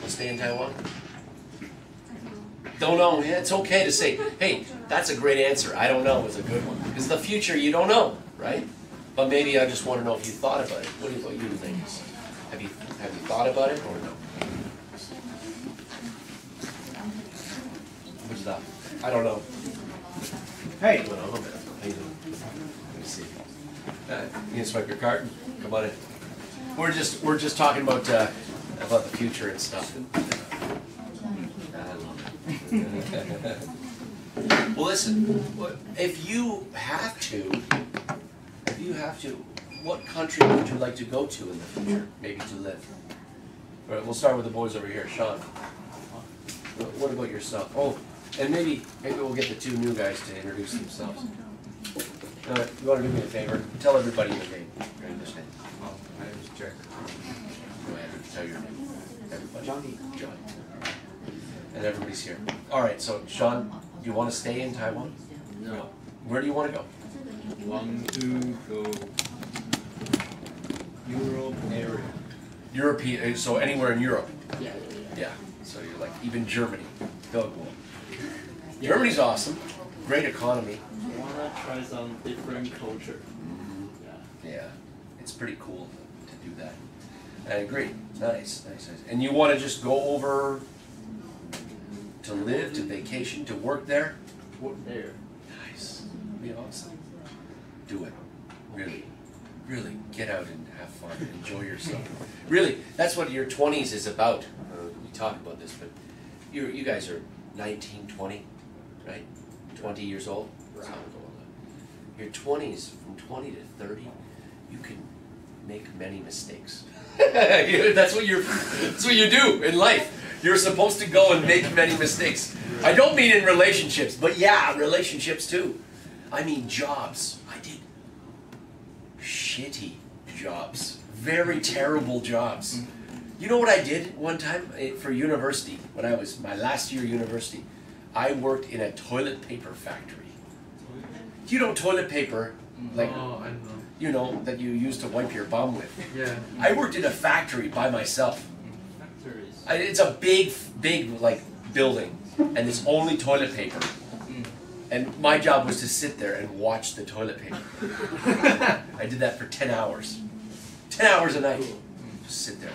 Stay in Taiwan? Don't know. Yeah, it's okay to say, hey, that's a great answer. I don't know is a good one. Because the future, you don't know, right? But maybe I just want to know if you thought about it. What about you, ladies? Have you thought about it or no? What's that? I don't know. Hey. How you doing? Let me see. You can swipe your card. Come on in. We're just talking about the future and stuff. Well, listen. If you have to, what country would you like to go to in the future? Maybe to live. All right, we'll start with the boys over here. Sean. What about yourself? Oh, and maybe we'll get the two new guys to introduce themselves. You want to do me a favor? Tell everybody your name. Your English name. My name is Jack. Go ahead and tell your name. Everybody. Johnny. John. And everybody's here. All right. So, Sean, do you want to stay in Taiwan? No. Where do you want to go? Want to go Europe area. European. So anywhere in Europe. Yeah. Yeah. So you're like even Germany. Go. Yeah. Germany's awesome. Great economy. I wanna try some different culture. Yeah, it's pretty cool to do that. I agree. Nice. And you want to just go over to live, to vacation, to work there? Work there. Nice. It'd be awesome. Do it. Really get out and have fun. Enjoy yourself. Really, that's what your 20s is about. We talk about this, but you guys are 19, 20, right? 20 years old. Right. Your 20s, from 20 to 30, you can make many mistakes. That's what you do in life. You're supposed to go and make many mistakes. I don't mean in relationships, but yeah, relationships too. I mean jobs. I did shitty jobs. Very terrible jobs. You know what I did one time for university, when I was my last year university? I worked in a toilet paper factory. You know toilet paper, like, you know, that you use to wipe your bum with. Yeah. I worked in a factory by myself. Factories. It's a big like building, and it's only toilet paper. And my job was to sit there and watch the toilet paper. I did that for 10 hours. 10 hours a night. Just sit there,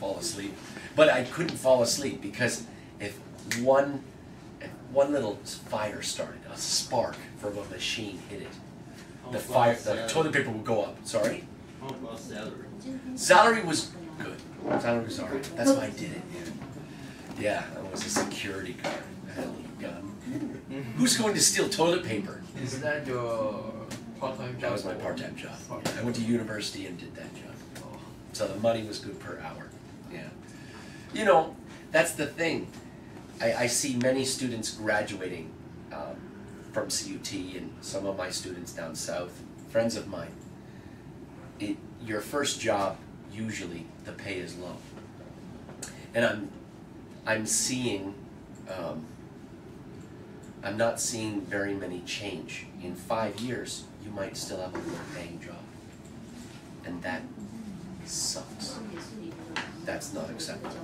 fall asleep. But I couldn't fall asleep because if one little fire started, a spark from a machine hit it, the toilet paper would go up. Sorry? How about salary? Salary was good. Salary was alright. That's why I did it. Yeah, I was a security guard. I had a little gun. Who's going to steal toilet paper? Is that your part-time job? That was my part-time job. Yeah, I went to university and did that job. So the money was good per hour. Yeah. You know, that's the thing. I see many students graduating from CUT and some of my students down south, friends of mine. Your first job, usually the pay is low. And I'm seeing, I'm not seeing very many change. In 5 years, you might still have a low paying job. And that sucks. That's not acceptable.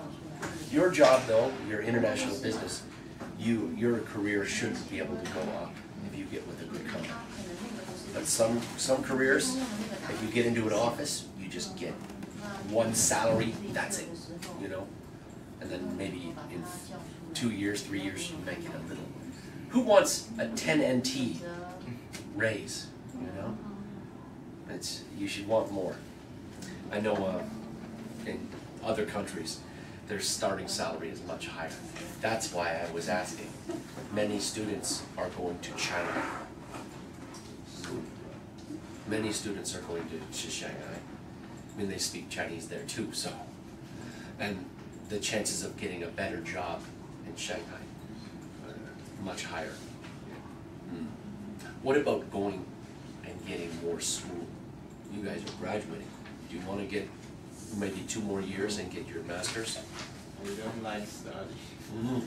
Your job though, your international business, your career should be able to go up if you get with a good company. But some careers, if you get into an office, you just get one salary, that's it, you know? And then maybe in 2 years, 3 years, you might get a little. Who wants a 10 NT raise, you know? You should want more. I know in other countries, their starting salary is much higher. That's why I was asking. Many students are going to China. Many students are going to Shanghai. I mean, they speak Chinese there too, so. And the chances of getting a better job in Shanghai are much higher. What about going and getting more school? You guys are graduating. Do you want to get maybe 2 more years and get your master's? I don't like study.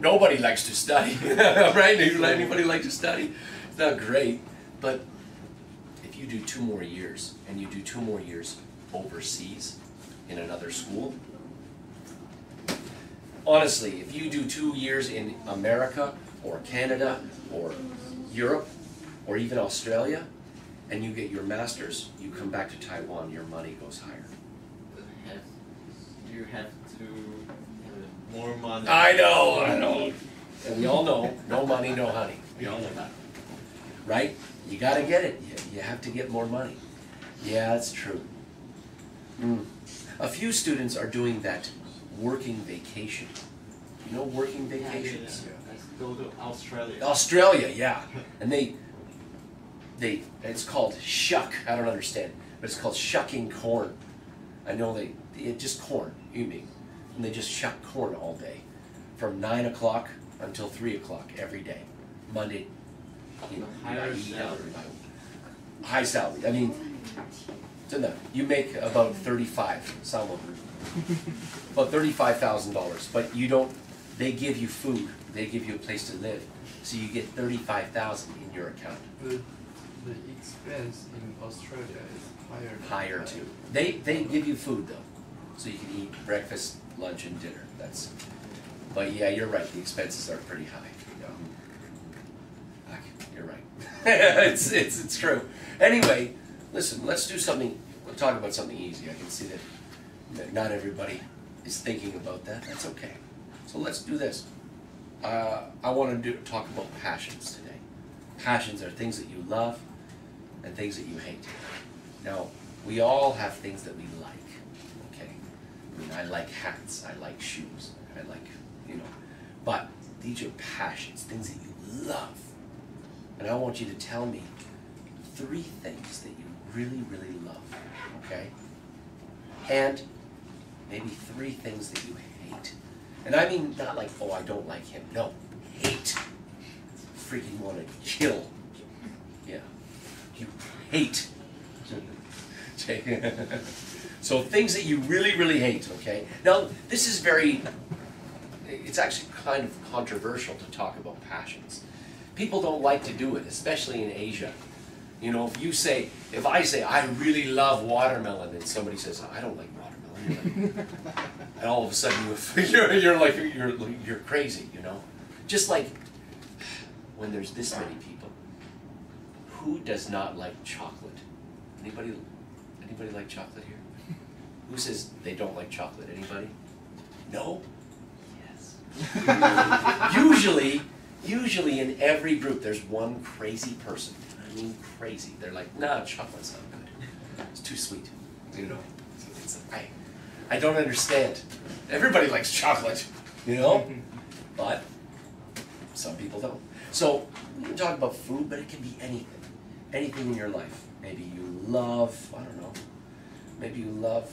Nobody likes to study, right? Anybody like to study? It's not great, but if you do 2 more years and you do 2 more years overseas in another school, Honestly, if you do 2 years in America or Canada or Europe or even Australia and you get your master's, you come back to Taiwan, your money goes higher. You have to have more money. I know. And we all know, no money, no honey. We all know that. Right? You gotta get it. You have to get more money. Yeah, that's true. A few students are doing that working vacation. You know working vacations? Yeah. Let's go to Australia. Australia, yeah. And it's called shuck. I don't understand, but it's called shucking corn. I know just corn, you mean. And they just shuck corn all day. From 9 o'clock until 3 o'clock every day. Monday, Higher salary. High salary. I mean, you make about 35, some of them. About $35,000, but you don't, they give you food, they give you a place to live, so you get $35,000 in your account. The expense in Australia is higher. Higher too. They give you food though, so you can eat breakfast, lunch, and dinner. But yeah, you're right. The expenses are pretty high. You're right. it's true. Anyway, listen. Let's do something. We'll talk about something easy. I can see that not everybody is thinking about that. That's okay. So let's do this. I want to talk about passions today. Passions are things that you love and things that you hate. Now, we all have things that we like, okay? I mean, I like hats, I like shoes, I like, but these are passions, things that you love. And I want you to tell me 3 things that you really, really love, okay? And maybe 3 things that you hate. And I mean not like, oh, I don't like him. No, hate. Freaking want to kill. Yeah, you hate. So things that you really, really hate, okay? Now, this is it's actually kind of controversial to talk about passions. People don't like to do it, especially in Asia. If I say, I really love watermelon, and somebody says, I don't like watermelon, and all of a sudden you're crazy, Just like when there's this many people, who does not like chocolate? Anybody like chocolate here? Who says they don't like chocolate? Anybody? No? Yes. Usually in every group there's one crazy person. I mean crazy. They're like, nah, chocolate's not good. It's too sweet. I don't understand. Everybody likes chocolate, but some people don't. So we can talk about food, but it can be anything. Anything in your life. Maybe you love, I don't know, maybe you love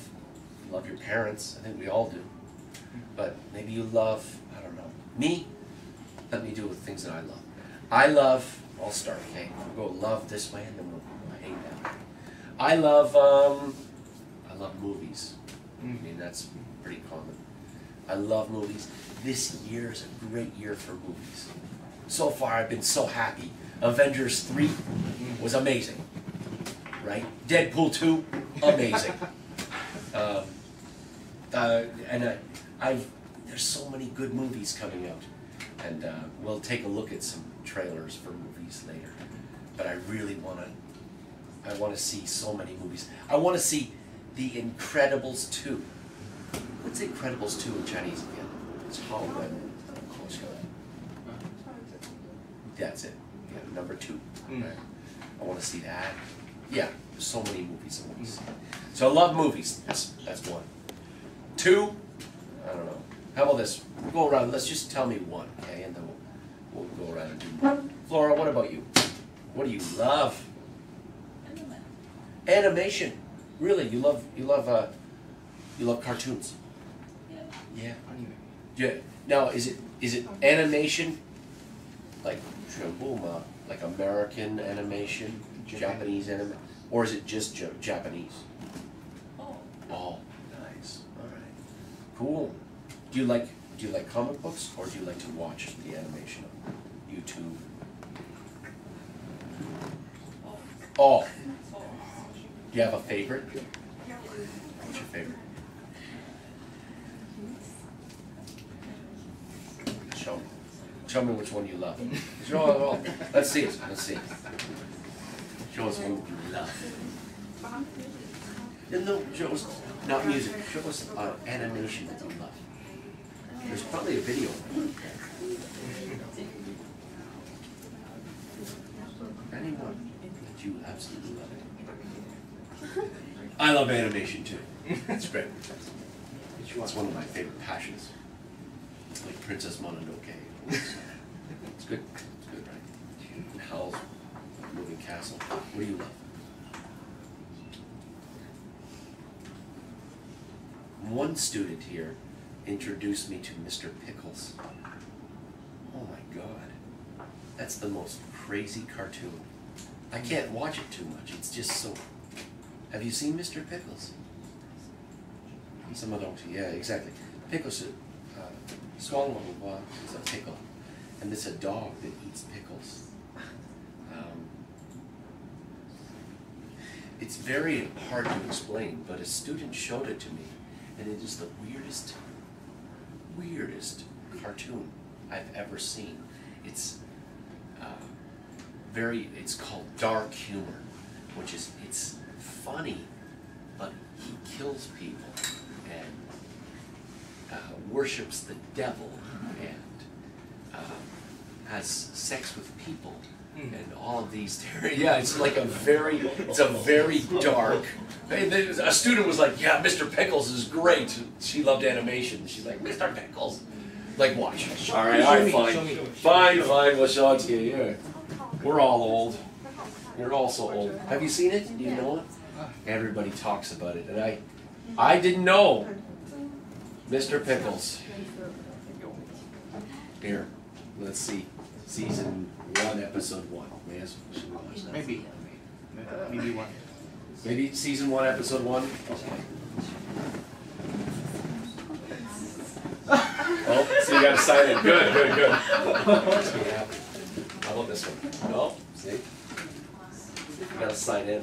your parents. I think we all do. But maybe you love, I don't know. Me, let me do with things that I love. I'll start, okay? We'll go love this way and then we'll hate that. I love movies. I mean, that's pretty common. I love movies. This year is a great year for movies. So far, I've been so happy. Avengers 3 was amazing, right? Deadpool 2, amazing. There's so many good movies coming out, and we'll take a look at some trailers for movies later. But I really want to see so many movies. I want to see The Incredibles 2. What's Incredibles 2 in Chinese again? It's Hollywood. That's it. Yeah, number 2. Right. I want to see that. Yeah, there's so many movies I want to see. So I love movies. That's 1. 2, I don't know. How about this? We'll go around. Let's just tell me 1, okay? And then we'll go around and do more. Flora, what about you? What do you love? Animation. Really? You love cartoons? Yeah. Yeah. Now, is it animation like like American animation, Japanese animation, or is it just Japanese? Oh, nice. All right. Cool. Do you like comic books, or do you like to watch the animation on YouTube? Oh. Do you have a favorite? What's your favorite? Show me which one you love. Show it all. Let's see it. Let's see it. Show us one you love. No, show us not music. Show us animation that you love. There's probably a video. Anyone that you absolutely love. I love animation too. It's great. It's one of my favorite passions. Like Princess Mononoke. It's good. It's good, right? And Howl's Moving Castle. What do you love? One student here introduced me to Mr. Pickles. Oh my God. That's the most crazy cartoon. I can't watch it too much. It's just so... Have you seen Mr. Pickles? Some of those, yeah, exactly. Pickles, swallow is a pickle. And it's a dog that eats pickles. It's very hard to explain, but a student showed it to me, and it is the weirdest cartoon I've ever seen. It's it's called dark humor, which is, it's funny, but he kills people and worships the devil and has sex with people and all of these. Yeah, it's like it's a very dark. A student was like, "Yeah, Mr. Pickles is great." She loved animation. She's like, "Mr. Pickles." Like, watch. All right, fine, we'll show it to you. Yeah. We're all old. You're also old. Have you seen it? Do you know it? Everybody talks about it, and I didn't know. Mr. Pickles. Here, let's see. Season 1, episode 1. Maybe one. Maybe season 1, episode 1. Okay. Oh, so you got to sign in. Good. How about this one? No, see? You got to sign in.